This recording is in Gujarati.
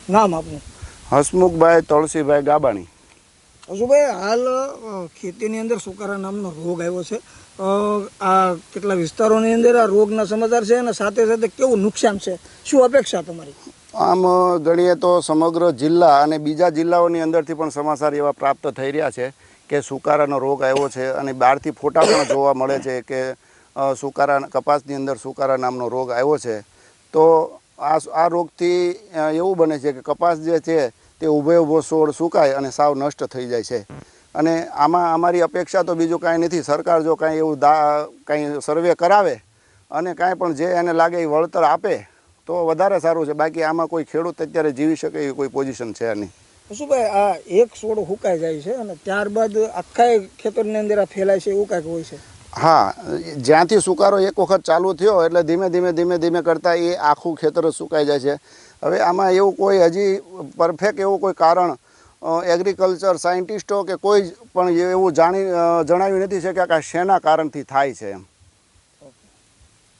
નામ આપનું? હસમુખભાઈ તુલસીભાઈ ગાબાણી. હસુભાઈ, હાલ ખેતીની અંદર સુકારા નામનો રોગ આવ્યો છે. આ કેટલા વિસ્તારોની અંદર આ રોગના સમાચાર છે અને સાથે સાથે કેવું નુકસાન છે, શું અપેક્ષા તમારી? આમ ગણીએ તો સમગ્ર જિલ્લા અને બીજા જિલ્લાઓની અંદરથી પણ સમાચાર એવા પ્રાપ્ત થઈ રહ્યા છે કે સુકારાનો રોગ આવ્યો છે અને બહારથી ફોટા પણ જોવા મળે છે કે કપાસની અંદર સુકારા નામનો રોગ આવ્યો છે. તો આ રોગથી એવું બને છે કે કપાસ જે છે તે ઊભો છોડ સુકાય અને સાવ નષ્ટ થઈ જાય છે. અને આમાં અમારી અપેક્ષા તો બીજું કાંઈ નથી. સરકાર જો કાંઈ એવું કાંઈ સર્વે કરાવે અને કાંઈ પણ જે એને લાગે એ વળતર આપે તો વધારે સારું છે. બાકી આમાં કોઈ ખેડૂત અત્યારે જીવી શકે એવી કોઈ પોઝિશન છે નહીં. શું ભાઈ, આ એક છોડ સુકાઈ જાય છે અને ત્યારબાદ આખા ખેતરની અંદર આ ફેલાય છે એવું કાંઈક હોય છે? હા, જ્યાંથી સુકારો એક વખત ચાલુ થયો એટલે ધીમે ધીમે કરતાં એ આખું ખેતર સુકાઈ જાય છે. હવે આમાં એવું કોઈ હજી પરફેક્ટ એવું કોઈ કારણ એગ્રીકલ્ચર સાયન્ટિસ્ટો કે કોઈ પણ એવું જણાવ્યું નથી શક્યા કે આ શેના કારણથી થાય છે એમ.